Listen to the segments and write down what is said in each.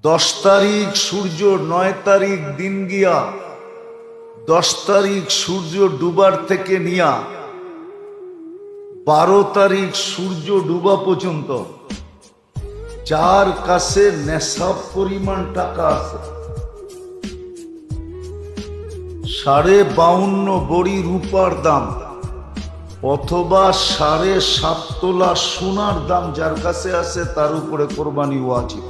10 তারিখ সূর্য, 9 তারিখ দিন গিয়া, 10 তারিখ সূর্য ডুবার থেকে নিয়া 12 তারিখ সূর্য ডুবা পর্যন্ত যার কাছে নেশাব পরিমাণ টাকা আছে, 52.5 বড়ি রূপার দাম অথবা 7.5 তোলা সোনার দাম যার কাছে আছে তার উপরে কোরবানি ওয়াজিব।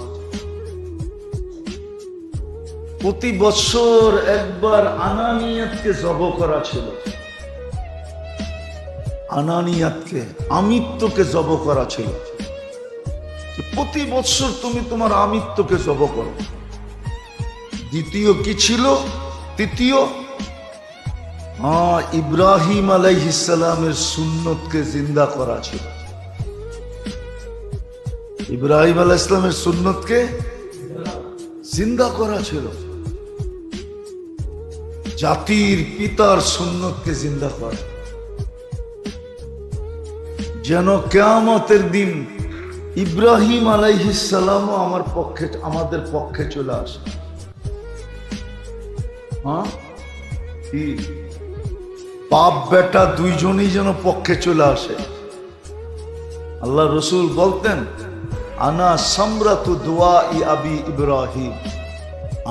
প্রতি বছর একবার আনানিয়াতকে জবাহ করা ছিল, আনানিয়াতকে, আমিত্বকে জবাহ করা ছিল। প্রতি বছর তুমি তোমার আমিত্বকে জবাহ করো। দ্বিতীয় কি ছিল? তৃতীয়, ইব্রাহিম আলাইহিস সালামের সুন্নতকে জিন্দা করা ছিল। ইব্রাহিম আলাইহিস সালামের সুন্নতকে জিন্দা করা ছিল, জাতির পিতার সুন্নতকে জিন্দা করা, যেন কিয়ামতের দিন ইব্রাহিম আলাইহিস সালামও আমাদের পক্ষে চলে আসে। বাপ বেটা দুইজনই যেন পক্ষে চলে আসে। আল্লাহ রসুল বলতেন, আনা সামরাতু দুআই আবি ইব্রাহিম,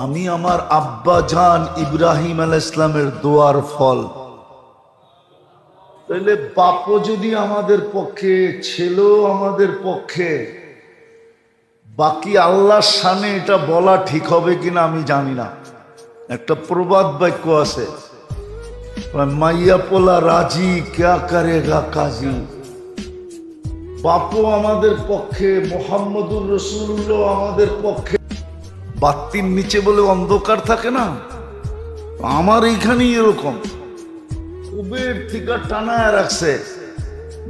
আমি আমার আব্বা জান ইব্রাহিম আলাইহিস সালামের দোয়ার ফল। তাহলে বাপও যদি আমাদের পক্ষে, ছেলেও আমাদের পক্ষে, বাকি আল্লাহর শানে এটা বলা ঠিক হবে কিনা আমি জানি না। একটা প্রবাদ বাক্য আছে, মাইয়া পোলা রাজি ক্যা করেগা কাজী। বাপও আমাদের পক্ষে, মুহাম্মদুর রাসূলুল্লাহ আমাদের পক্ষে। বাতির নিচে বলে অন্ধকার থাকে না, আমার এইখানেই এরকম কুবের থেকে টানায় রাখছে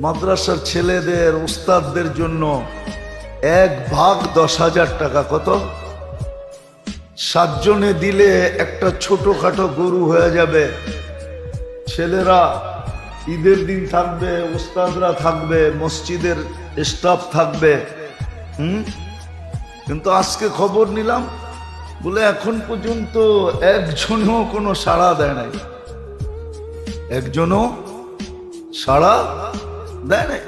মাদ্রাসার ছেলেদের, উস্তাদদের জন্য 1/10,000 টাকা। কত? 7 জনে দিলে একটা ছোটখাটো গরু হয়ে যাবে। ছেলেরা ঈদের দিন থাকবে, উস্তাদরা থাকবে, মসজিদের স্টাফ থাকবে। কিন্তু আজকে খবর নিলাম, বলে এখন পর্যন্ত একজনও কোনো সাড়া দেয় নাই, একজনও সাড়া দেয় নাই,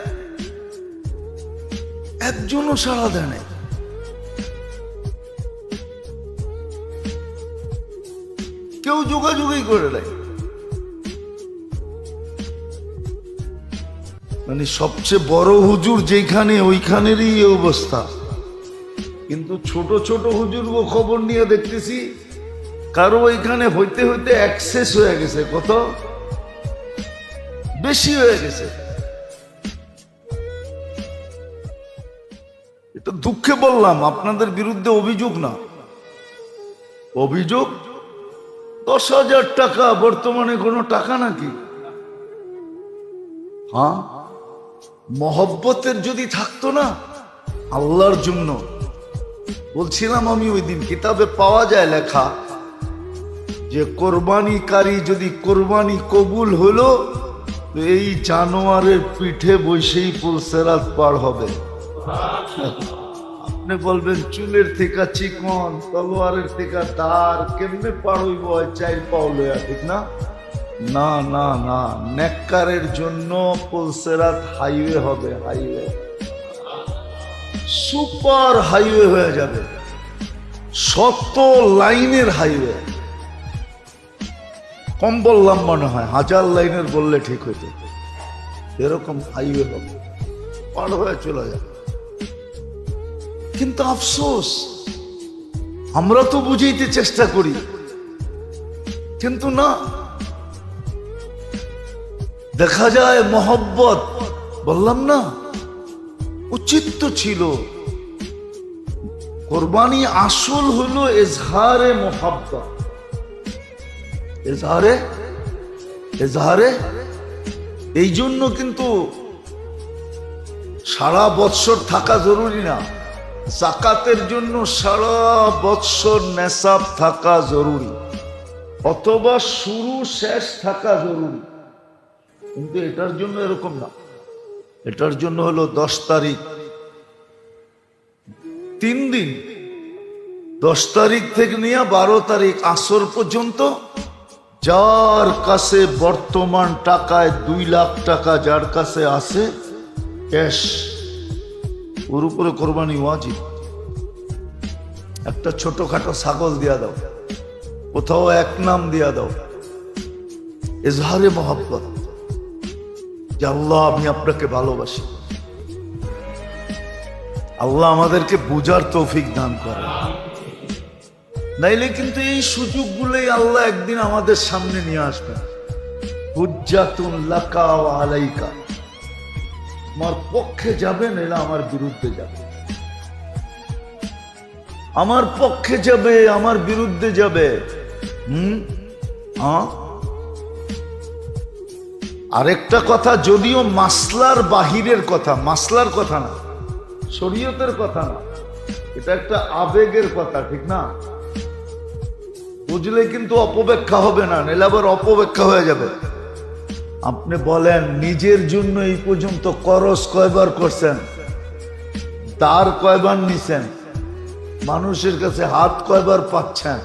একজনও সাড়া দেয় নাই। কেউ যোগাযোগই করে নাই। মানে সবচেয়ে বড় হুজুর যেখানে, ওইখানেরই এই অবস্থা। কিন্তু ছোট ছোট হুজুরও খবর নিয়ে দেখতেছি কারো ওইখানে হইতে হইতে অ্যাক্সেস হয়ে গেছে, কত বেশি হয়ে গেছে। এটা দুঃখে বললাম, আপনাদের বিরুদ্ধে অভিযোগ না, অভিযোগ। 10,000 টাকা বর্তমানে কোনো টাকা নাকি? হ্যাঁ, মহব্বতের যদি থাকতো না আল্লাহর জন্য। বলছিলাম আমি ওই দিন, কিতাবে পাওয়া যায় লেখা যে কোরবানিকারী যদি কোরবানি কবুল হলো, এই জানোয়ারের পিঠে বসেই পুলসেরাত পার হবে। আপনি বলবেন চুলের থেকে চিকন, তলোয়ারের থেকে ধার, কেমনে পার হইব 4 পাও লয়া, ঠিক না? না না না, নেককারের জন্য পুলসেরাত হাইওয়ে হবে, হাইওয়ে, সুপার হাইওয়ে হয়ে যাবে, 100 লাইনের হাইওয়ে। কম বললাম মনে হয়, 1000 লাইনের বললে ঠিক হইতো। এরকম হাইওয়ে হবে, পার হয়ে চলে যাবে। কিন্তু আফসোস, আমরা তো বুঝাইতে চেষ্টা করি, কিন্তু না, দেখা যায় মহব্বত, বললাম না, উচিত তো ছিল। কোরবানি আসল হলো এজহারে মহব্বত, এজহারে। এই জন্য কিন্তু সারা বৎসর থাকা জরুরি না, যাকাতের জন্য সারা বৎসর নেশাব থাকা জরুরি, অথবা শুরু শেষ থাকা জরুরি। কিন্তু এটার জন্য এরকম না, এটার জন্য হলো 10 তারিখ 3 দিন 10 তারিখ থেকে নিয়ে 12 তারিখ আসর পর্যন্ত যার কাছে বর্তমান টাকায় 2 লাখ টাকা যার কাছে আছে ক্যাশ, ওর উপরে কোরবানি ওয়াজিব। একটা ছোটখাটো ছাগল দিয়া দাও, কোথাও এক নাম দিয়া দাও, ইজহারে মহব্বত যে আল্লাহ আমি আপনাকে ভালোবাসি। আল্লাহ আমাদেরকে বুঝার তৌফিক দান করে, নাইলে কিন্তু এই সুযোগগুলোই আল্লাহ একদিন আমাদের সামনে নিয়ে আসবেন। হুজ্জাতুন লাকা ওয়া আলাইকা, আমার পক্ষে যাবে নাইলে আমার বিরুদ্ধে যাবে, আমার পক্ষে যাবে আমার বিরুদ্ধে যাবে। আরেকটা কথা, যদিও মাসলার বাহিরের কথা, মাসলার কথা না, শরীয়তের কথা না, এটা একটা আবেগের কথা, ঠিক না? বুঝলে কিন্তু অপব্যাখ্যা হবে না, নাহলে আবার অপব্যাখ্যা হয়ে যাবে। আপনি বলেন নিজের জন্য এই পর্যন্ত করজ কয়বার করছেন, দাঁড় কয়বার নিছেন, মানুষের কাছে হাত কয়বার পাচ্ছেন?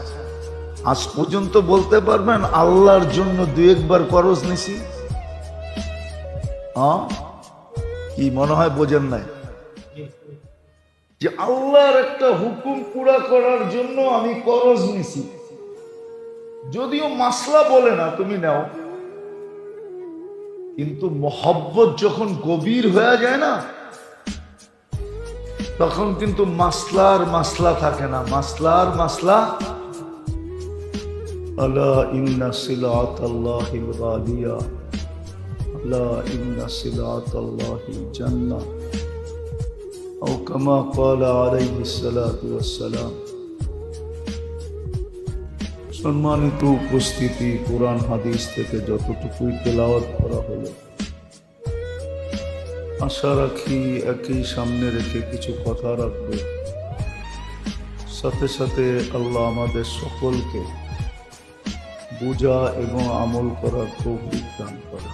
আজ পর্যন্ত বলতে পারবেন আল্লাহর জন্য 2-1 বার করজ নিছি? কি মনে হয় বোঝেন নাই? যে আল্লাহর একটা হুকুম পুরা করার জন্য আমি করজ নিছি, যদিও মাসলা বলে না তুমি নাও, কিন্তু মহব্বত যখন গভীর হয়ে যায় না, তখন কিন্তু মাসলার মাসলা থাকে না, মাসলার মাসলা। আলা ইন্না সিলাতাল্লাহিল গালিয়া, আলা ইন্না সিলাতাল্লাহিল জান্নাহ, আও কামা ক্বালা আলাইহিস সালাতু ওয়াস সালাম। সম্মানিত উপস্থিতি, কোরআন হাদিস থেকে যতটুকুই তেলাওয়াত করা হলো, আশা রাখি একই সামনে রেখে কিছু কথা রাখবো। সাথে সাথে আল্লাহ আমাদের সকলকে বুঝা এবং আমল করার তৌফিক দান করে।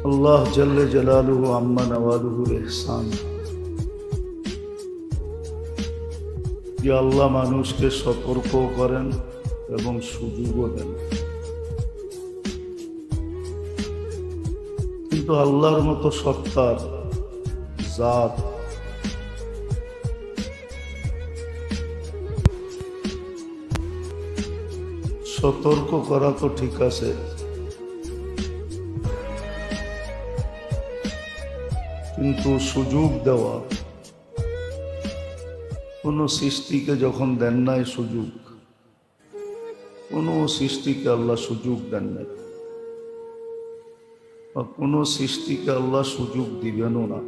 আল্লাহ জাল্লে জালালুহু আম্মা নওয়ালুহুর ইহসান, যে আল্লাহ মানুষকে সতর্ক করেন এবং সুযোগও দেন, কিন্তু আল্লাহর মতো সত্তার জাত সতর্ক করা তো ঠিক আছে, কিন্তু সুযোগ দেওয়া, কোন সৃষ্টিকে যখন দেন নাই সুযোগ, কোন সৃষ্টিকে আল্লাহ সুযোগ দেন নাই, বা কোন সৃষ্টিকে আল্লাহ সুযোগ দিবেনও না।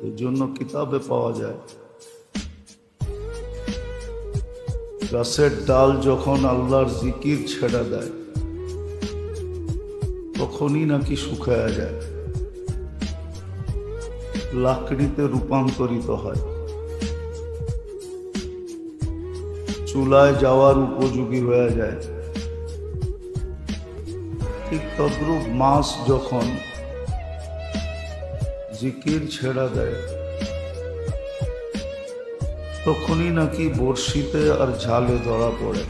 এই জন্য কিতাবে পাওয়া যায়, গাছের ডাল যখন আল্লাহর জিকির ছেড়ে দেয় তখনই নাকি শুকায়া যায়, লাকড়িতে রূপান্তরিত হয়, চুলায় যাওয়ার উপযোগী হয়ে যায়। ঠিক তদ্রূপ মাছ যখন জিকির ছেড়া দেয় তখনই নাকি বড়শিতে আর ঝালে ধরা পড়ে।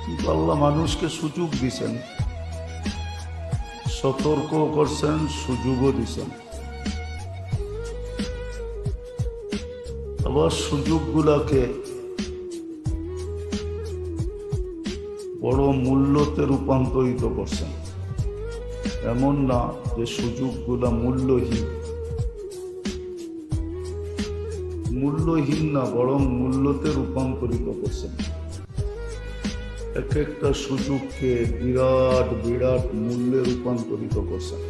কিন্তু আল্লাহ মানুষকে সুযোগ দিছেন, সতর্ক করছেন, সুযোগও দিছেন। আবার সুযোগগুলাকে বড় মূল্যতে রূপান্তরিত করছেন। এমন না যে সুযোগগুলা মূল্যহীন, মূল্যহীন না, বরং মূল্যতে রূপান্তরিত করছেন। এক একটা সুযোগকে বিরাট বিরাট মূল্যে রূপান্তরিত করছেন।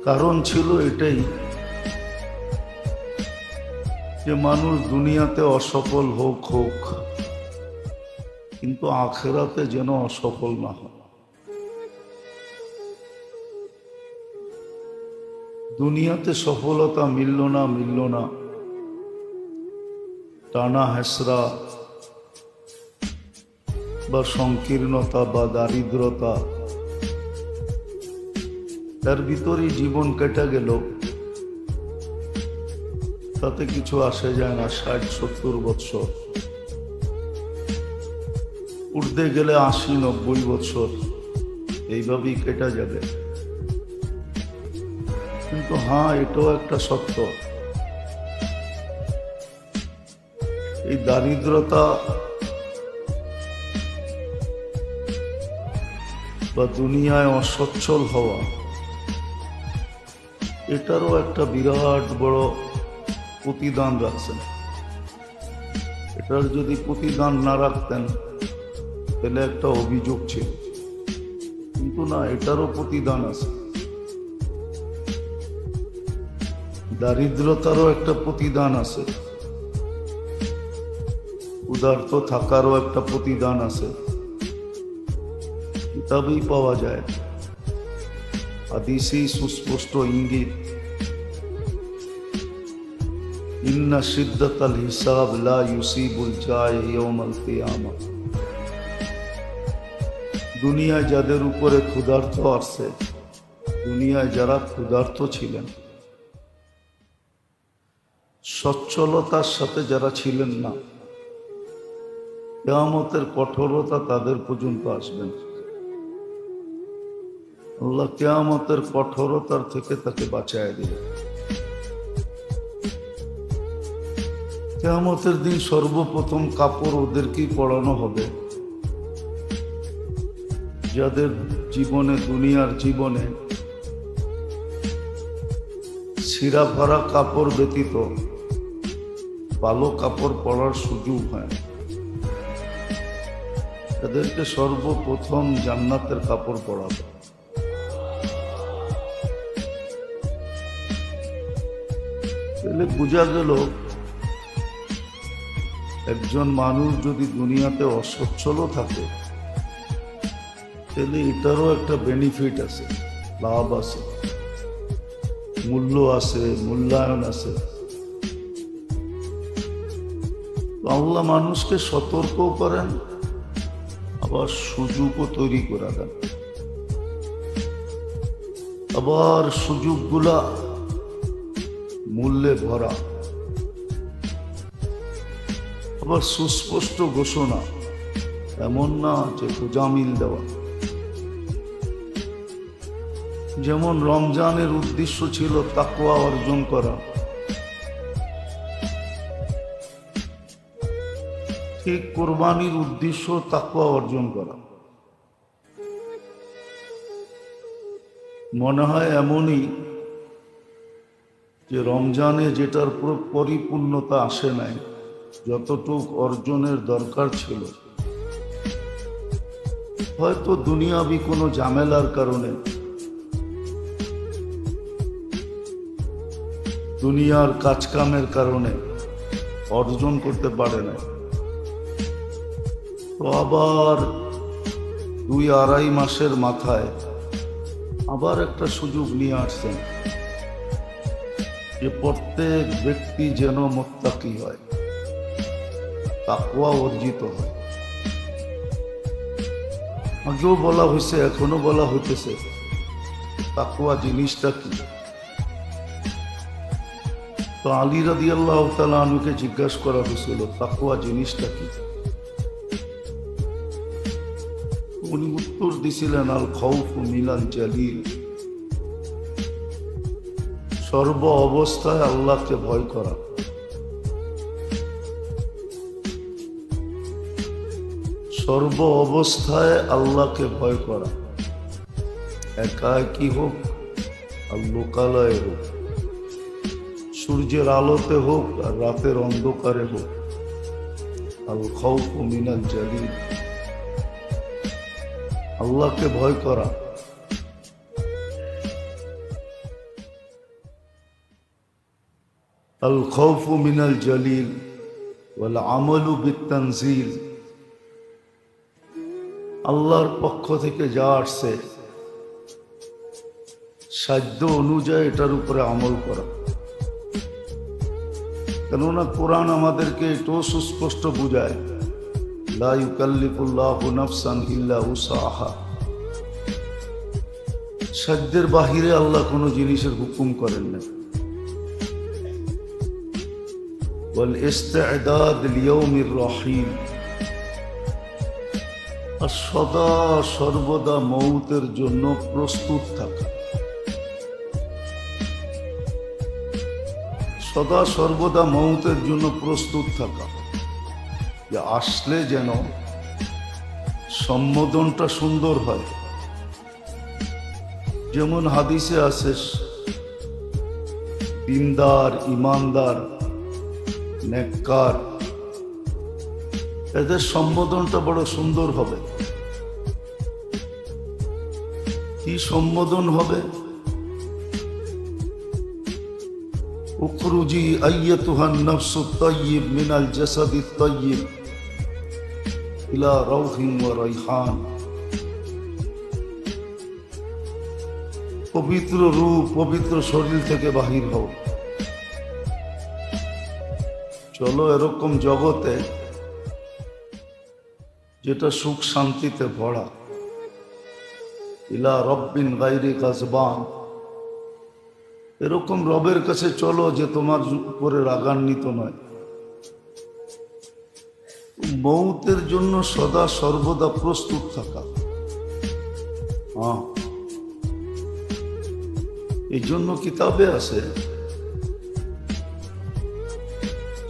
কারণ ছিল এটাই যে মানুষ দুনিয়াতে অসফল হোক, কিন্তু আখেরাতে যেন অসফল না হয়। দুনিয়াতে সফলতা মিলল না, টানা হেসরা বা সংকীর্ণতা বা দারিদ্রতা তার ভিতরেই জীবন কেটে গেল, তাতে কিছু আসে যায় না। 60-70 বৎসর উঠতে গেলে 80-90 বৎসর এইভাবেই কেটে যাবে। কিন্তু হ্যাঁ, এটাও একটা সত্য, এই দারিদ্রতা বা দুনিয়ায় অসচ্ছল হওয়া, এটারও একটা বিরাট বড় প্রতিদান রাখছেন। এটার যদি প্রতিদান না রাখতেন তাহলে একটা অভিযোগ ছিল, কিন্তু না, এটারও প্রতিদান আছে। দারিদ্রতারও একটা প্রতিদান আছে, উদার্ত থাকারও একটা প্রতিদান আছে। কিতাবেই পাওয়া যায়, হাদিসেই সুস্পষ্ট ইঙ্গিত, ইন্না শিদ্দাতাল হিসাব লা ইউসিবুল জায় ইয়াউমাল কিয়ামাহ। দুনিয়ায় যাদের উপরে ক্ষুধার্ত আসছে, দুনিয়ায় যারা ক্ষুধার্ত ছিলেন, সচ্ছলতার সাথে যারা ছিলেন না, কিয়ামতের কঠোরতা তাদের পর্যন্ত আসবেন। আল্লাহ কিয়ামতের কঠোরতার থেকে তাকে বাঁচায় দিলেন। কিয়ামতের দিন সর্বপ্রথম কাপড় ওদেরকেই পরানো হবে যাদের জীবনে, দুনিয়ার জীবনে ছিঁড়া ভরা কাপড় ব্যতীত ভালো কাপড় পরার সুযোগ হয় না। তাদেরকে সর্বপ্রথম জান্নাতের কাপড় পরাবে। তাহলে বোঝা গেল, একজন মানুষ যদি দুনিয়াতে অসচ্ছল থাকে তাহলে এটারও একটা বেনিফিট আছে, লাভ আছে, মূল্য আছে, মূল্যায়ন আছে। আল্লাহ মানুষকে সতর্ক করেন, আবার সুযোগও তৈরি করে দেন। আবার সুযোগগুলা মূল্যে ভরা, আবার সুস্পষ্ট ঘোষণা, এমন না যে জামিল দেওয়া। যেমন রমজানের উদ্দেশ্য ছিল তাকওয়া অর্জন করা, ঠিক কোরবানির উদ্দেশ্য তাকওয়া অর্জন করা। মনে হয় এমনই যে রমজানে যেটার পরিপূর্ণতা আসে নাই, যতটুক অর্জনের দরকার ছিল, হয়তো দুনিয়াবি কোনো ঝামেলার কারণে, দুনিয়ার কাজকামের কারণে অর্জন করতে পারে না। তো আবার 2-2.5 মাসের মাথায় আবার একটা সুযোগ নিয়ে আসছেন যে প্রত্যেক ব্যক্তি যেন মুত্তাকি হয়, তাকওয়া অর্জিত হয়। আগেও বলা হয়েছে, এখনো বলা হইতেছে, তাকওয়া জিনিসটা কি। তো আলী রাদিয়াল্লাহু তাআলা আনহুকে জিজ্ঞাসা করা হয়েছিল, তাকওয়া জিনিসটা কি? উনি উত্তর দিছিলেন, আল খাউফু মিনাল জালিল, সর্ব অবস্থায় আল্লাহকে ভয় করা। সর্ব অবস্থায় আল্লাহকে ভয় করা, একাকী হোক আর লোকালয়ে হোক, সূর্যের আলোতে হোক আর রাতের অন্ধকারে হোক। আল খাউফু মিনাল জালিল, আল্লাহকে ভয় করা। আল খাউফু মিনাল জালিল ওয়াল আমালু বিত-তানজিল, আল্লাহর পক্ষ থেকে যা আসছে সাধ্য অনুযায়ী এটার উপরে আমল করা। কেননা কোরআন আমাদেরকে এটাও সুস্পষ্ট বুঝায়, লা ইউকাল্লিফুল্লাহু নাফসান ইল্লা উসাহা। সাধ্যের বাহিরে আল্লাহ কোনো জিনিসের হুকুম করেন না। ওয়াল ইস্তি'দাদ লিয়াউমির রহিম, আর সদা সর্বদা মৌতের জন্য প্রস্তুত থাকা। সদা সর্বদা মৌতের জন্য প্রস্তুত থাকা, যে আসলে যেন সম্বোধনটা সুন্দর হয়। যেমন হাদিসে আছে, দিনদার, ইমানদার, নেককার, এদের সম্বোধনটা বড় সুন্দর হবে। কি সম্বোধন হবে? উখরুজি আইয়াতুহান নাফসুত তাইয়্যিব মিনাল জাসাদিত তাইয়্যিব ইলা রাউহিন ওয়া রাইহান। পবিত্র রূপ, পবিত্র শরীর থেকে বাহির হও। চলো এরকম জগতে যেটা সুখ শান্তিতে ভরা। ইলা রব্বিন গায়রি গাজবান, এরকম রবের কাছে চলো যে তোমার উপরে রাগান্বিত নয়। মৌতের জন্য সদা সর্বদা প্রস্তুত থাকা। এই জন্য কিতাবে আছে,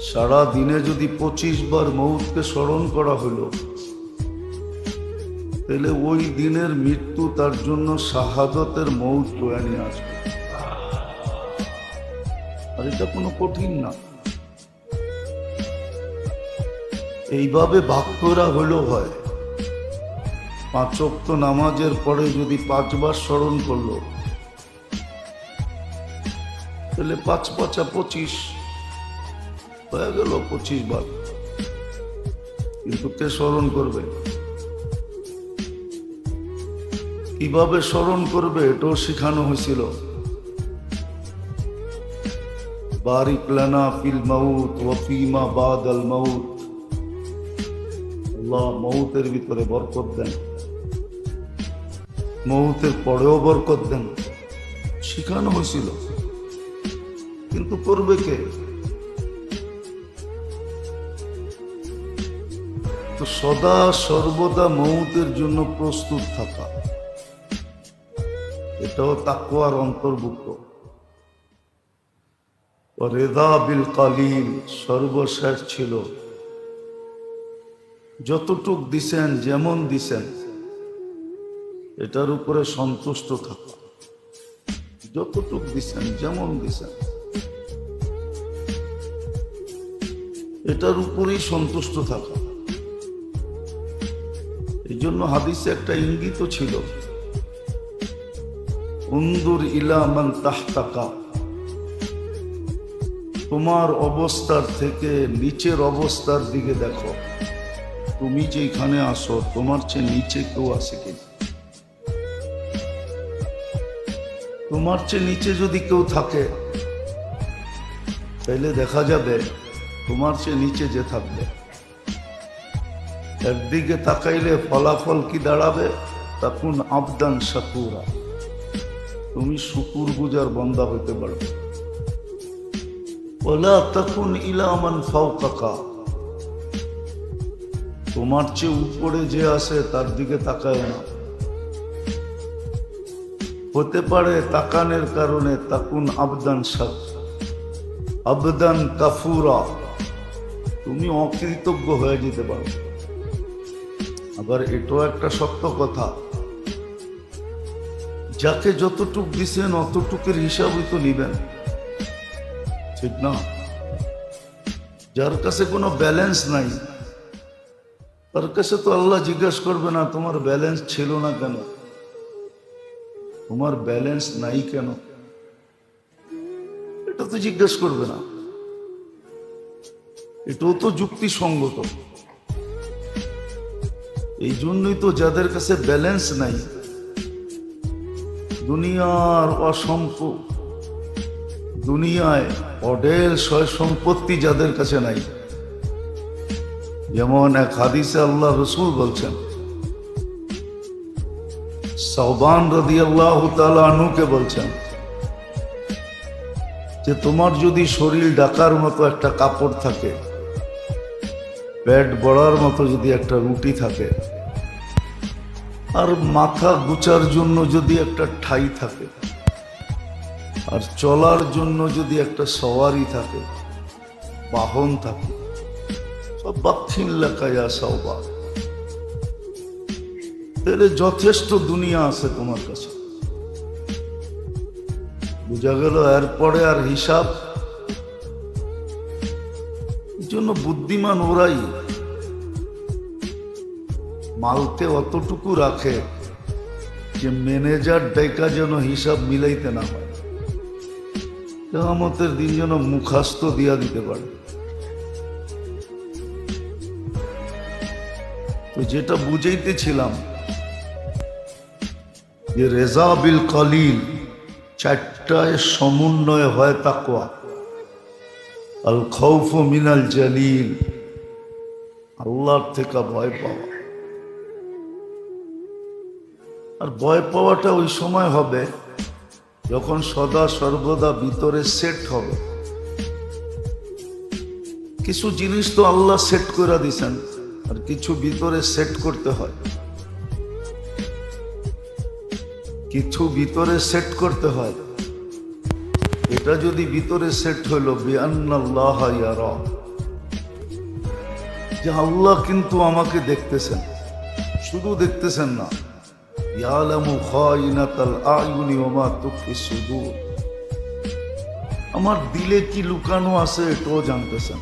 সারা দিনে যদি 25 বার মৌতকে স্মরণ করা হলো, তাহলে ওই দিনের মৃত্যু তার জন্য শাহাদতের মৌত বয়ে নিয়ে আসবে। আর এটা কোনো কঠিন না। এইভাবে ভাগ করা হলেও হয়। 5 ওয়াক্ত নামাজের পরে যদি 5 বার স্মরণ করলো, তাহলে 5 5 25 হয়ে গেল 25 বার। কিন্তু কে স্মরণ করবে? কিভাবে স্মরণ করবে এটাও শেখানো হয়েছিল। বারিক লানা ফিল মাউত ওয়া ফিমা বাদাল মাউত, আল্লাহ মৌতের ভিতরে বরকত দেন, মৌতের পরেও বরকত দেন, শেখানো হয়েছিল। কিন্তু করবে কে? তো সদা সর্বদা মৌতের জন্য প্রস্তুত থাকা, এটাও তাকওয়ার অন্তর্ভুক্ত। রেদা বিল কালিল, সর্বশেষ ছিল যতটুক দিছেন, যেমন দিছেন, এটার উপরে সন্তুষ্ট থাকা। যতটুক দিছেন, যেমন দিছেন, এটার উপরেই সন্তুষ্ট থাকা। এই জন্য হাদিসে একটা ইঙ্গিত ছিল, উনদুর ইলা মান তাহতাকা, তোমার অবস্থার থেকে নিচের অবস্থার দিকে দেখো। তুমি যেখানে আসো, তোমার চেয়ে নিচে কেউ আছে কি? তোমার চেয়ে নিচে যদি কেউ থাকে, তাহলে দেখা যাবে তোমার চেয়ে নিচে যে থাকবে, একদিকে তাকাইলে ফলাফল কি দাঁড়াবে? তাকুন আবদান শাকুরা, তুমি শুকুর গুজার বান্দা হইতে পারবে। ওয়ালা তাকুন ইলা মান ফাওকাকা, তোমার চেয়ে উপরে যে আছে তার দিকে তাকায় না। হতে পারে তাকানের কারণে তাকুন আবদান আবদান কাফুরা, তুমি অকৃতজ্ঞ হয়ে যেতে পারো। আবার এটাও একটা সত্য কথা, যাকে যতটুক দিছেন অতটুকের হিসাবই তো নিবেন, ঠিক না? যার কাছে কোনো ব্যালেন্স নাই, তার কাছে তো আল্লাহ জিজ্ঞাসা করবে না তোমার ব্যালেন্স ছিল না কেন, তোমার ব্যালেন্স নাই কেন, এটা তো জিজ্ঞাসা করবে না। এটাও তো যুক্তিসঙ্গত। এই জন্যই তো যাদের কাছে ব্যালেন্স নাই, দুনিয়ার দুনিয়ায় অঢেল সয় সম্পত্তি যাদের কাছে নাই। যেমন এক হাদিসে আল্লাহ রসুল বলছেন, সাওবান রাদিয়াল্লাহু তাআলা আনহুকে বলছেন যে তোমার যদি শরীর ঢাকার মতো একটা কাপড় থাকে, পেট বড়ার মতো যদি একটা রুটি থাকে, আর মাথা গুচার জন্য যদি একটা ঠাই থাকে, আর চলার জন্য যদি একটা সওয়ারি থাকে, বাহন থাকে, সব বাচ্চিন লেখায়া সাওবা, তাহলে যথেষ্ট দুনিয়া আছে তোমার কাছে। বুঝা গেল এরপরে আর হিসাব। এই জন্য বুদ্ধিমান ওরাই মালতে অতটুকু রাখে যে ম্যানেজার ডাইকা যেন হিসাব মিলাইতে না হয়, কিয়ামতের দিন যেন মুখাস্ত দিয়া দিতে পারে। তো যেটা বুঝাইতেছিলাম যে রেজা বিল কলিল, চারটায় সমন্বয় হয় তাকওয়া। আল খৌফ মিনাল জালিল, আল্লাহর থেকে ভয় পাওয়া। আর ভয় পাওয়াটা ওই সময় হবে যখন সদা সর্বদা ভিতরে সেট হবে। কিছু জিনিস তো আল্লাহ সেট করে দিছেন, আর কিছু ভিতরে সেট করতে হয়, কিছু ভিতরে সেট করতে হয়। এটা যদি ভিতরে সেট হইল বিআন্নাল্লাহ ইয়ারা, যে আল্লাহ কিন্তু আমাকে দেখতেছেন, শুধু দেখতেছেন না, ইয়ালামু খাইনাতাল আয়ুনি ওয়া মা তুখফিস সুদূর, আমার দিলে কি লুকানো আছে এটাও জানতেছেন,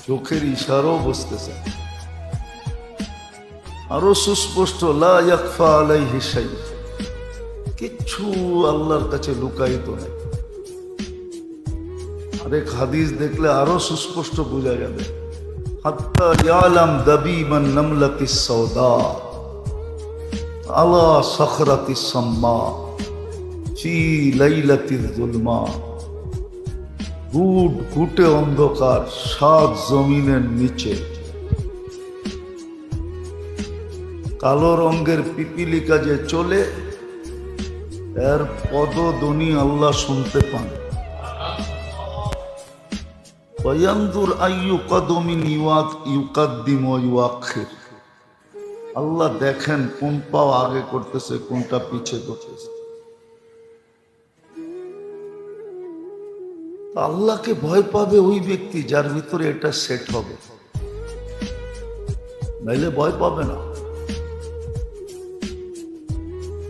চোখের ইশারাও বুঝতেছেন। আরো সুস্পষ্ট, লা ইয়াখফা আলাইহি শাই, কিচ্ছু আল্লাহর কাছে লুকায়িত নেই। আরেক হাদিস দেখলে আরো সুস্পষ্ট বোঝা যাবে, হাত্তা ইয়ালাম দাবিবান নামলাতিস সাওদা আলা সখরাতিস সাম্মা ফি লাইলাতিজ যুলমা, ঘুট ঘুটে অন্ধকার সাত জমিনের নিচে কালো রঙের পিপিলিকা যে চলে, এর পদধ্বনি আল্লাহ শুনতে পান। ওয়ায়ানজুর আইয়ু কদমিন ইউকাদ্দিম ওয়া ইউআখির, আল্লাহ দেখেন কোন পাও আগে করতেছে, কোনটা পিছে করতেছে। আল্লাহকে ভয় পাবে ওই ব্যক্তি যার ভিতরে এটা সেট হবে, নাইলে ভয় পাবে না,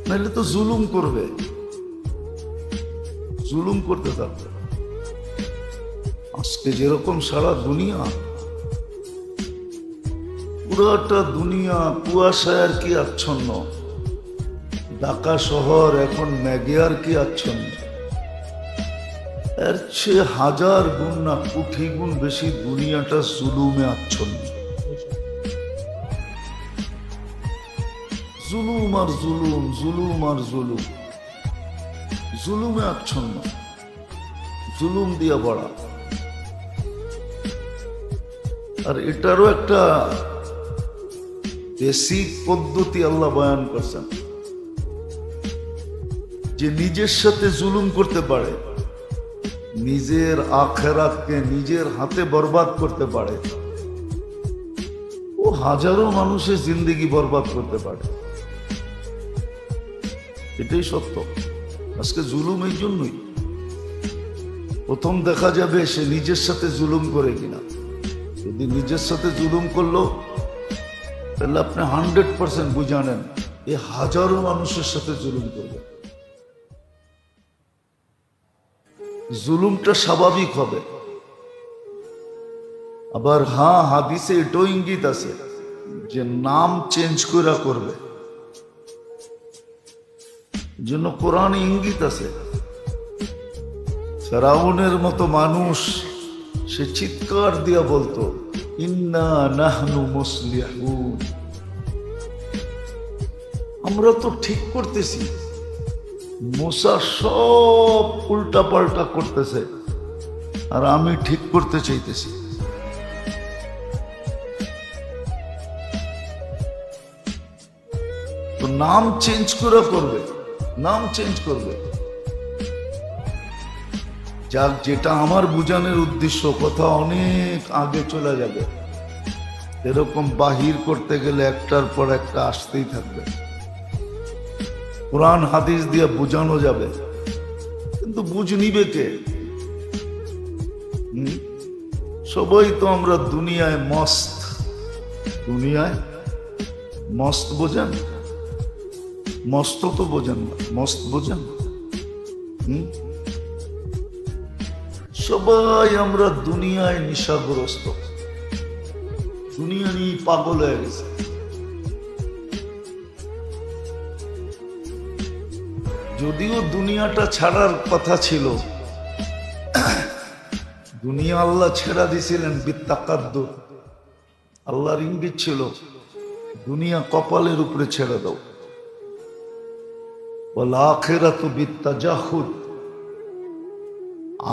নাইলে তো জুলুম করবে, জুলুম করতে থাকবে। আজকে যেরকম সারা দুনিয়া, পুরাটা দুনিয়া কুয়াশায় আর কি আচ্ছন্ন, ঢাকা শহর এখন মেঘে আর কি আচ্ছন্ন, এর চেয়ে হাজার গুণ না কোটি গুণ বেশি দুনিয়াটা জুলুমে আচ্ছন্ন। জুলুম আর জুলুম, জুলুম আর জুলুম, জুলুমে আচ্ছন্ন, জুলুম দিয়া বড়া। আর এটারও একটা বেসিক পদ্ধতি আল্লাহ বয়ান করছেন, যে নিজের সাথে জুলুম করতে পারে, নিজের আখিরাতকে নিজের হাতে বরবাদ করতে পারে, ও হাজারো মানুষের জিন্দেগি বরবাদ করতে পারে। এটাই সত্য। আজকে জুলুম এই জন্যই, প্রথম দেখা যাবে সে নিজের সাথে জুলুম করে কিনা। যদি নিজের সাথে জুলুম করলো, তাহলে আপনি 100% বুঝা নেন এ হাজারো মানুষের সাথে জুলুম করবে। জুলুমটা স্বাভাবিক হবে। আবার হ্যাঁ, হাদিসে এটাও ইঙ্গিত আছে যে নাম চেঞ্জ করে করবে, জন্য কোরআনে ইঙ্গিত আছে। ফেরাউনের মতো মানুষ, সে চিৎকার দিয়া বলতো ইন্না নাহনু মুসলিহুন, আমরা তো ঠিক করতেছি। মুসা সব উল্টা পাল্টা করতেছে আর আমি ঠিক করতে চাইতেছি। তো নাম চেঞ্জ করে করবে, নাম চেঞ্জ করবে। যাক, যেটা আমার বুঝানোর উদ্দেশ্য, কথা অনেক আগে চলে যাবে। এরকম বাহির করতে গেলে একটার পর একটা আসতেই থাকবে। কোরআন হাদিস দিয়ে বোঝানো যাবে, কিন্তু বুঝ নিবে কে? সবাই তো আমরা দুনিয়ায় মস্ত। দুনিয়ায় মস্ত বোঝেন? মস্ত তো বোঝেন না, মস্ত বোঝেন? সবাই আমরা দুনিয়ায় নেশাগ্রস্ত, দুনিয়া নিয়ে পাগল হয়ে গেছে। যদিও দুনিয়াটা ছাড়ার কথা ছিল, দুনিয়া আল্লাহ ছেড়া দিছিলেন বিত্তাকাদ্দুর। আল্লাহর ইঙ্গিত ছিল দুনিয়া কপালের উপরে ছেড়ে দাও। ওয়াল আখিরাতু বিত্তাজাহুদ,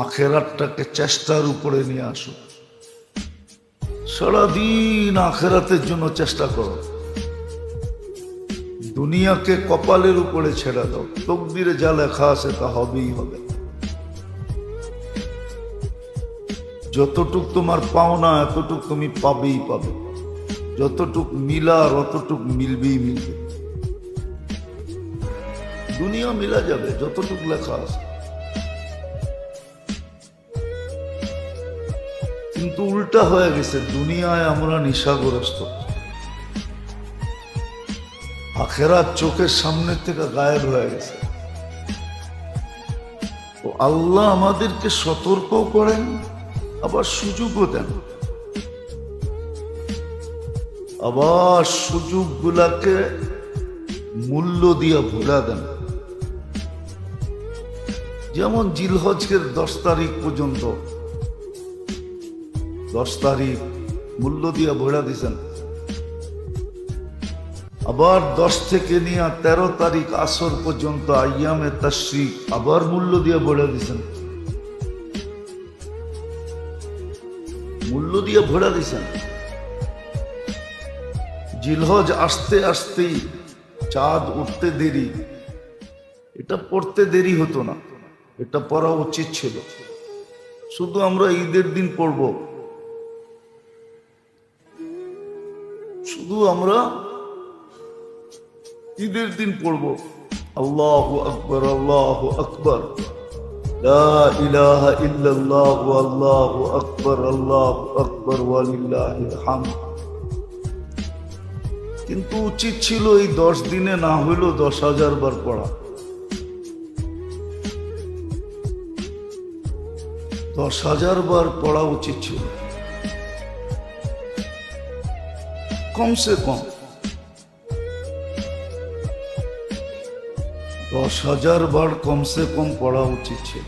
আখিরাতটাকে চেষ্টার উপরে নিয়ে আসো। সারাদিন আখিরাতের জন্য চেষ্টা করো, দুনিয়াকে কপালের উপরে ছেড়ে দাও। তকদিরে যা লেখা আছে তা হবেই হবে। যতটুক তোমার পাওনা এতটুক তুমি পাবেই পাবে, যতটুক মিলার অতটুক মিলবেই মিলবে। দুনিয়া মিলা যাবে যতটুক লেখা আছে, কিন্তু উল্টা হয়ে গেছে। দুনিয়ায় আমরা নেশাগ্রস্ত, আখিরাত চোখের সামনে থেকে গায়েব হয়ে গেছে। তো আল্লাহ আমাদেরকে সতর্ক করেন, আবার সুযোগও দেন। আবার সুযোগগুলাকে মূল্য দিয়ে ভুলা দেন। যেমন জিলহজের 10 তারিখ পর্যন্ত, 10 তারিখ মূল্য দিয়ে ভরা দিছেন। আবার 10 থেকে নিয়ে 13 তারিখ আসর পর্যন্ত আইয়ামে তাশরিক আবার মূল্য দিয়ে ভরা দিছেন, মূল্য দিয়ে ভরা দিছেন। জিলহজ আসতে আসতেই চাঁদ উঠতে দেরি, এটা পড়তে দেরি হতো না, এটা পড়া উচিত ছিল। শুধু আমরা ঈদের দিন পড়ব, শুধু আমরা ঈদের দিন পড়ব আল্লাহু আকবার, আল্লাহু আকবার, লা ইলাহা ইল্লাল্লাহ, আল্লাহু আকবার, আল্লাহু আকবার, ওয়ালিল্লাহিল হামদ। কিন্তু উচিত ছিল এই 10 দিনে না হইলেও 10,000 বার পড়া, 10,000 বার পড়া উচিত ছিল কমসে কম। 10,000 বার কমসে কম পড়া উচিত ছিল।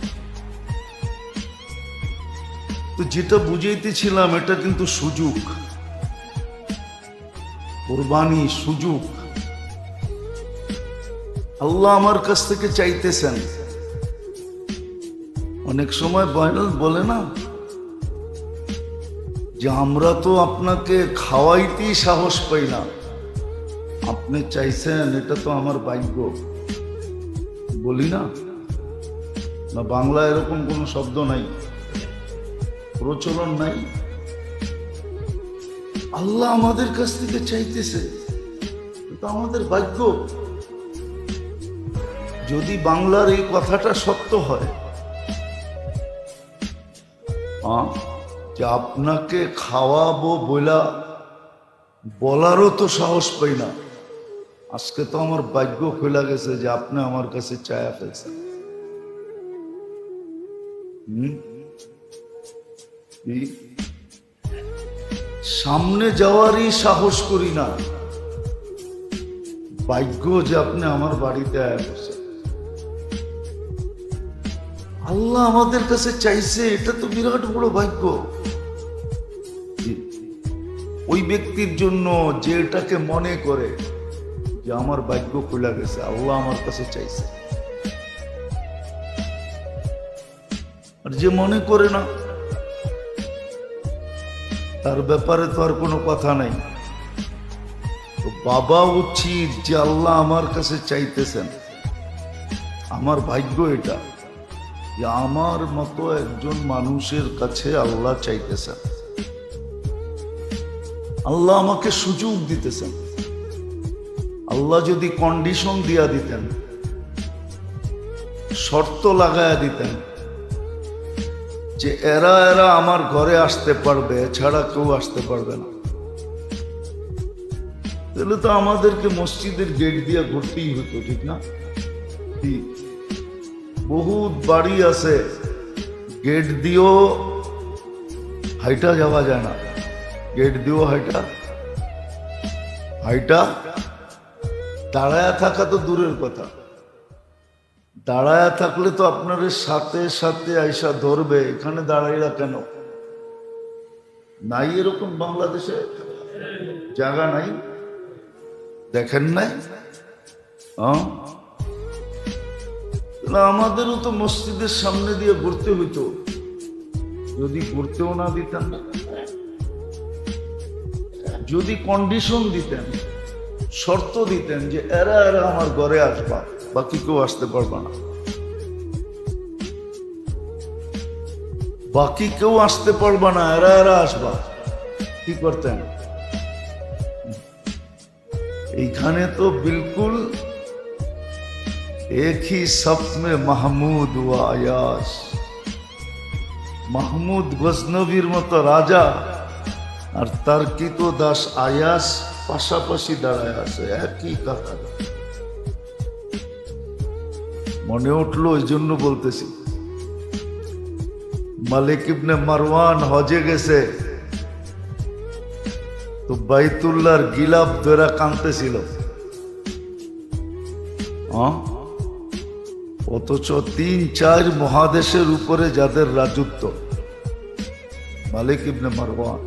তো যেটা বুঝাইতেছিলাম, এটা কিন্তু সুযোগ, কুরবানি সুযোগ। আল্লাহ আমার কাছ থেকে চাইতেছেন। অনেক সময় বলে না যে আমরা তো আপনাকে খাওয়াইতেই সাহস পাই না, আপনি চাইছেন, এটা তো আমার ভাগ্য। বলি না, না বাংলা এরকম কোনো শব্দ নাই, প্রচলন নাই। আল্লাহ আমাদের কাছ থেকে চাইতেছে, এটা আমাদের ভাগ্য। যদি বাংলার এই কথাটা সত্য হয়, যে আপনাকে খাওয়াবো বলারও তো সাহস পাই না, আজকে তো আমার ভাগ্য খোলা গেছে যে আপনি আমার কাছে চায়া ফেলছেন। সামনে যাওয়ারই সাহস করি না, ভাগ্য যে আপনি আমার বাড়িতে আয়া বসে। আল্লাহ আমাদের কাছে চাইছে, এটা তো বিরাট বড় ভাগ্য ওই ব্যক্তির জন্য যে এটাকে মনে করে যে আমার ভাগ্য খোলা গেছে, আল্লাহ আমার কাছে চাইছে। আর যে মনে করে না, তার ব্যাপারে তো আর কোনো কথা নাই। তো বাবা উচিত যে আল্লাহ আমার কাছে চাইতেছেন, আমার ভাগ্য এটা যে আমার মতো একজন মানুষের কাছে আল্লাহ চাইতেছেন, আল্লাহ আমাকে সুযোগ দিতেছেন। আল্লাহ যদি কন্ডিশন দিয়া দিতেন, শর্ত লাগায়া দিতেন যে এরা এরা আমার ঘরে আসতে পারবে, এছাড়া কেউ আসতে পারবে না, তাহলে তো আমাদেরকে মসজিদের গেট দিয়ে ঘুরতেই হতো, ঠিক না? বহুত বাড়ি আছে গেট দিয়েও হাইটা যাওয়া যায় না, গেট দিয়েও হাইটা দাঁড়ায়া থাকা তো দূরের কথা, দাঁড়ায়া থাকলে তো আপনার সাথে সাথে আইসা ধরবে, এখানে দাঁড়াইলা কেন? নাই এরকম বাংলাদেশে জায়গা নাই, দেখেন নাই? আমাদেরও তো মসজিদের সামনে দিয়ে ঘুরতে হইতো, যদি ঘুরতেও না দিতেন, যদি কন্ডিশন দিতেন, শর্ত দিতেন যে এরা এরা আমার ঘরে আসবা, বাকি কেউ আসতে পারবে না, বাকি কেউ আসতে পারবে না, এরা এরা আসবা, কি করতেন? এইখানে তো বিলকুল एक ही सफ में মাহমুদ ও আয়াস, মাহমুদ গজনবীর মতো রাজা আর তার কৃত দাস আয়াস পাশাপাশি দাঁড়ায় আছে, একই কথা। মনে উঠলো, ওই জন্য বলতেছি। মালিক ইবনে মারওয়ান হজে গেছে, তো বাইতুল্লাহর গিলাফ ধরে কাঁদতেছিল, অথচ 3-4 মহাদেশের উপরে যাদের রাজত্ব, মালিক ইবনে মারওয়ান,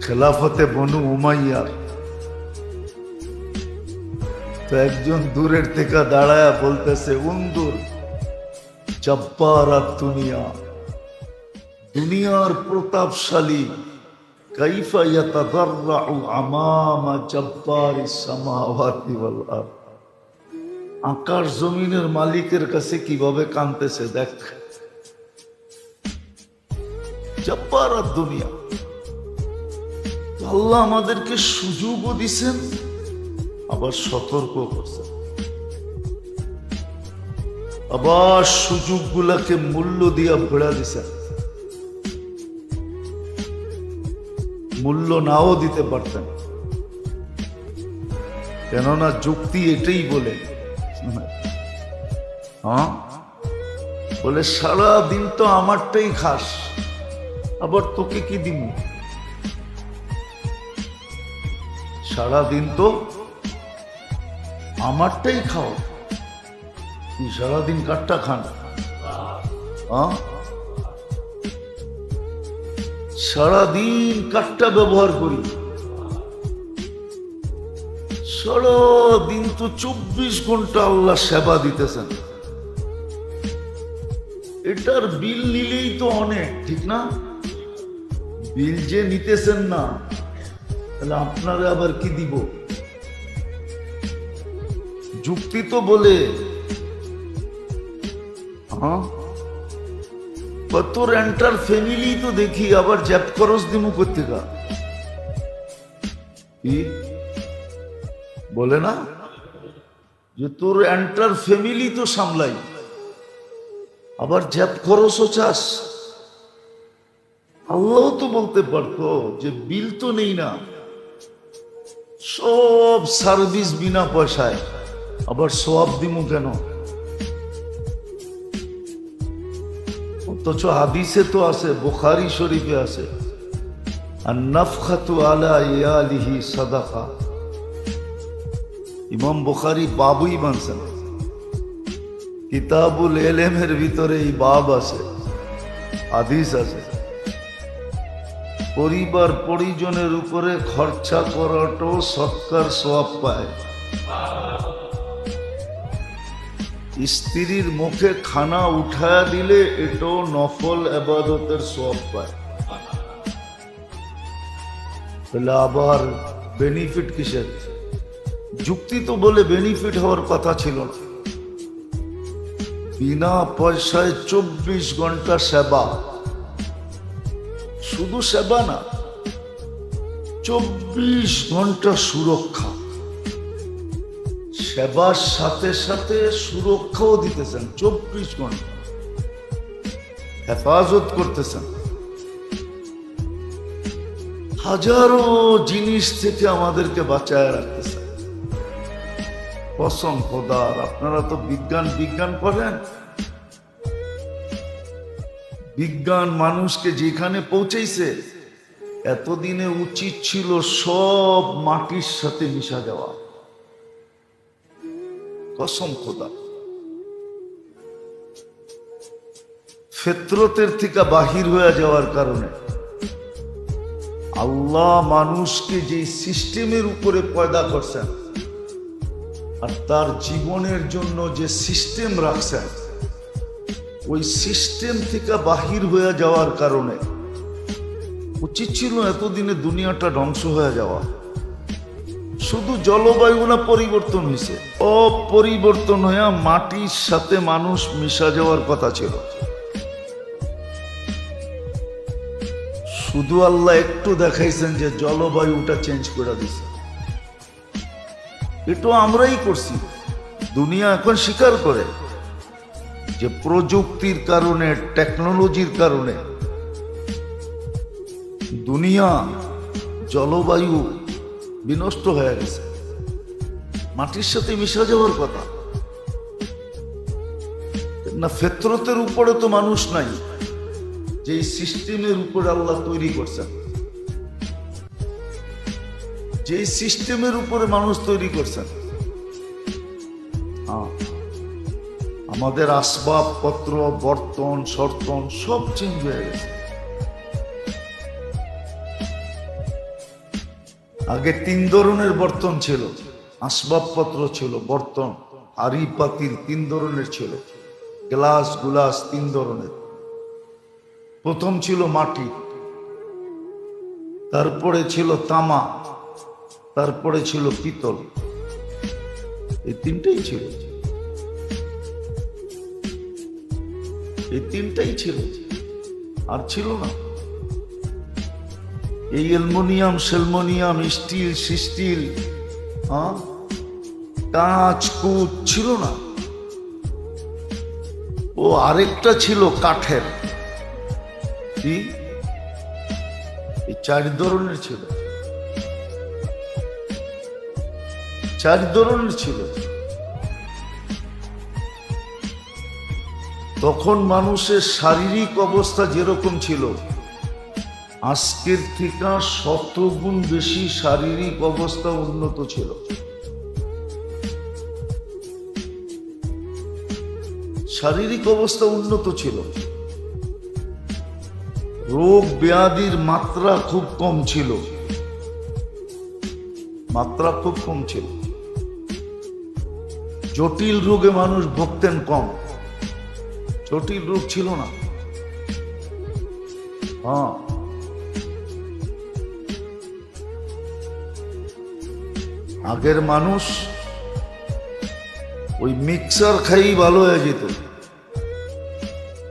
খেলাফতে বনু উমাইয়ার, তো একজন দূরের থেকে দাঁড়ায়া বলতেছে, উন্দুর জব্বারাত দুনিয়া, দুনিয়ার প্রতাপশালী কাইফা ইয়াতাদাররাউ আমামা জব্বারিস সামাওয়াতি ওয়াল আরদ, আকাশ জমিনের মালিকের কাছে কিভাবে কাঁদতেছে দেখ। জব্বারাত দুনিয়া, আল্লাহ আমাদেরকে সুযোগও দিছেন, আবার সতর্ক করছেন, আবার সুযোগগুলাকে মূল্য দিয়া ভেড়া দিছেন। মূল্য নাও দিতে পারতেন, কেননা যুক্তি এটাই বলে, বলে সারা দিন তো আমারটাই খাস, আবার তোকে কি দিব? সারাদিন তো আমারটাই খাও, তুই সারাদিন কাঠটা খান, সারাদিন কাঠটা ব্যবহার করি, সারাদিন তো 24 ঘন্টা আল্লাহ সেবা দিতেছেন, এটার বিল নিলেই তো অনেক, ঠিক না? বিল যে নিতেছেন না, তাহলে আপনারা আবার কি দিব? যুক্তি তো বলে, তোর এন্টার ফ্যামিলি তো দেখি, আবার জ্যাপ খরচ দিমু কোত্থেকা, বলে না যে তোর এন্টার ফ্যামিলি তো সামলাই, আবার জ্যাপ খরচও চাস। আল্লাহ তো বলতে পারতো যে বিল তো নেই না, সব সার্ভিস বিনা পয়সায়, আবার সওয়াব দিমু কেন? অথচ হাদিসে তো আছে, বুখারী শরীফে আছে, আর নাফখাতু আলা ইয়ালিহি সাদাকা। ইমাম বুখারী বাবুই বানছেন, কিতাবুল ইলমের ভিতরে এই বাব আছে, হাদিস আছে, পরিবার পরিজনের উপরে খরচা করাটো সৎকার সওয়াব পায়, স্ত্রীর মুখে খানা উঠায়া দিলে এটাও নফল ইবাদতের সওয়াব পায়। তাহলে আবার বেনিফিট কিসের? যুক্তি তো বলে বেনিফিট হওয়ার কথা ছিল না। বিনা পয়সায় 24 ঘন্টা সেবা, শুধু সেবা না, 24 ঘন্টা সুরক্ষা। সেবার সাথে সাথে সুরক্ষাও দিতেছেন, 24 ঘন্টা হেফাজত করতেছেন। হাজারো জিনিস থেকে আমাদেরকে বাঁচায় রাখতেছেন। কসম খোদার, আপনারা তো বিজ্ঞান বিজ্ঞান করেন, বিজ্ঞান মানুষকে যেখানে পৌঁছেছে, এতদিনে উচিত ছিল সব মাটির সাথে মিশা যাওয়া। কসম খোদা, ফিতরতের থেকে বাহির হয়ে যাওয়ার কারণে আল্লাহ মানুষকে যে সিস্টেমের উপরে পয়দা করছেন আর তার জীবনের জন্য যে সিস্টেম রাখছেন, ওই সিস্টেম থেকে বাহির হয়ে যাওয়ার কারণে উচিত ছিল এতদিনে দুনিয়াটা ধ্বংস হয়ে যাওয়া। শুধু জলবায়ু না পরিবর্তন হয়েছে, অপরিবর্তন হয়ে মাটির সাথে মানুষ মিশা যাওয়ার কথা ছিল। শুধু আল্লাহ একটু দেখাইছেন যে জলবায়ুটা চেঞ্জ করে দিছে। এটা আমরাই করছি। দুনিয়া এখন স্বীকার করে যে প্রযুক্তির কারণে, টেকনোলজির কারণে দুনিয়া জলবায়ু বিনষ্ট হয়ে গেছে, মাটির সাথে মিশা যাওয়ার কথা না। ফিতরতের উপরে তো মানুষ নাই, যে সিস্টেমের উপরে আল্লাহ তৈরি করছেন, যে সিস্টেমের উপরে মানুষ তৈরি করছেন। আমাদের আসবাবপত্র, বর্তন, সর্তন সব চেঞ্জ হয়ে গেছে। আগে 3 ধরনের বর্তন ছিল, আসবাবপত্র ছিল, বর্তন, হাড়ি পাতিল 3 ধরনের ছিল, গ্লাস গুলাস 3 ধরনের। প্রথম ছিল মাটি, তারপরে ছিল তামা, তারপরে ছিল পিতল। এই 3টাই ছিল, এই 3টাই ছিল, আর ছিল না। এই অ্যালুমিনিয়াম, সেলমোনিয়াম, স্টিল, সিস্টিল, কাঁচ, কুচ ছিল না। ও আরেকটা ছিল কাঠের, এই 4 ধরনের ছিল, 4 ধরনের ছিল। তখন মানুষের শারীরিক অবস্থা যেরকম ছিল, আজকের থেকে 100 গুণ বেশি শারীরিক অবস্থা উন্নত ছিল। শারীরিক অবস্থা উন্নত ছিল, রোগ ব্যাধির মাত্রা খুব কম ছিল, মাত্রা খুব কম ছিল। জটিল রোগে মানুষ ভুগতেন কম, জটিল রোগ ছিল না। আগের মানুষ ওই মিক্সার খাই ভালো হয়ে যেত।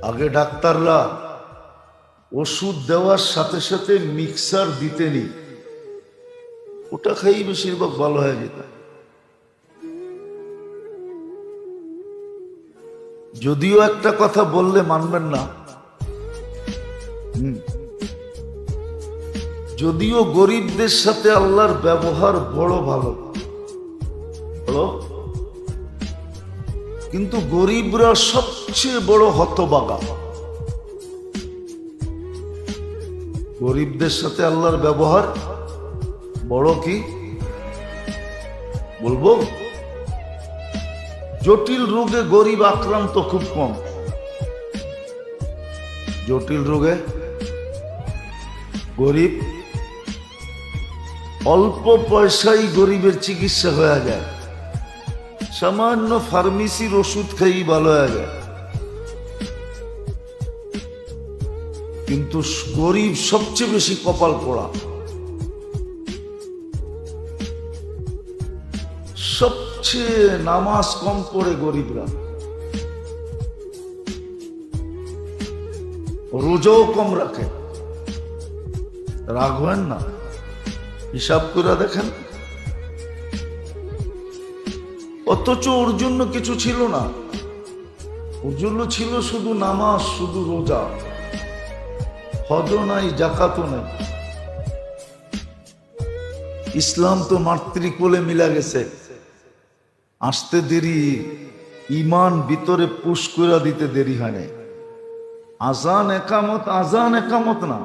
আগে ডাক্তাররা ওষুধ দেওয়ার সাথে সাথে মিক্সার দিতেনি, ওটা খাই বেশিরভাগ ভালো হয়ে যেত। যদিও একটা কথা বললে মানবেন না, যদিও গরিবদের সাথে আল্লাহর ব্যবহার বড় ভালো, কিন্তু গরিবরা সবচেয়ে বড় হতভাগা। গরিবদের সাথে আল্লাহর ব্যবহার বড় কি বলবো? জটিল রোগে গরিব আক্রান্ত খুব কম, জটিল রোগে গরিব, অল্প পয়সায় গরিবের চিকিৎসা হয়ে যায়, সামান্য ফার্মেসির ওষুধ খাই ভালো হয়ে যায়। কিন্তু গরিব সবচেয়ে বেশি কপাল পোড়া, সবচেয়ে নামাজ কম পড়ে গরিবরা, রোজাও কম রাখে। রাগ হয় না, হিসাব করে দেখেন। অথচ ওর জন্য কিছু ছিল না, ওর জন্য ছিল শুধু নামাজ, শুধু রোজা, হজও নাই, জাকাতও নাই। ইসলাম তো মাতৃকোলে মিলা গেছে, আসতে দেরি, ইমান ভিতরে পুশ করে দিতে দেরি হয় নাই। আজান একামত না,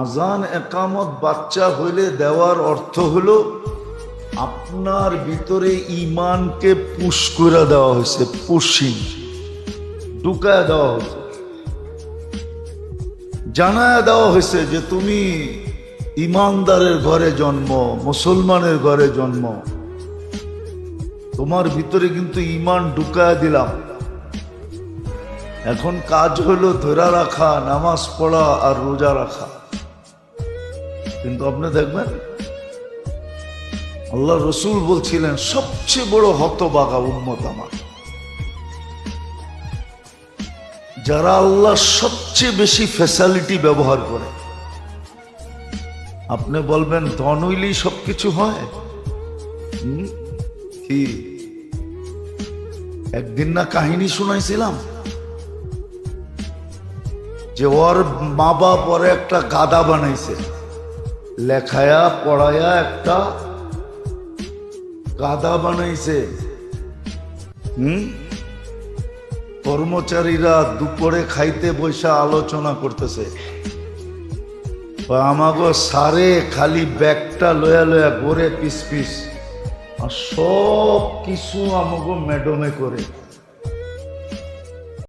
আজান একামত বাচ্চা হইলে দেওয়ার অর্থ হলো আপনার ভিতরে ইমানকে পুশ করে দেওয়া হয়েছে, পুশিং ঢুকায় দেওয়া হয়েছে, জানায় দেওয়া হয়েছে যে তুমি ইমানদারের ঘরে জন্ম, মুসলমানের ঘরে জন্ম, তোমার ভিতরে কিন্তু ইমান ঢুকায় দিলাম। এখন কাজ হলো ধরে রাখা, নামাজ পড়া আর রোজা রাখা। কিন্তু আপনি দেখবেন আল্লাহ রসুল বলছিলেন সবচেয়ে বড় হতভাগা উম্মত আমার, যারা আল্লাহ সবচেয়ে বেশি ফ্যাসিলিটি ব্যবহার করে। আপনি বলবেন ধন হইলেই সবকিছু হয়? কি একদিন না কাহিনী শুনাইছিলাম যে ওর মা বাপ পরে একটা গাধা বানাইছে, লেখায়া পড়ায়া একটা গাধা বানাইছে। কর্মচারীরা দুপুরে খাইতে বৈশা আলোচনা করতেছে, আমাগো সারে খালি ব্যাগটা লয়া লয়া ঘরে পিস পিস, আর সব কিছু আমাগো ম্যাডমে করে।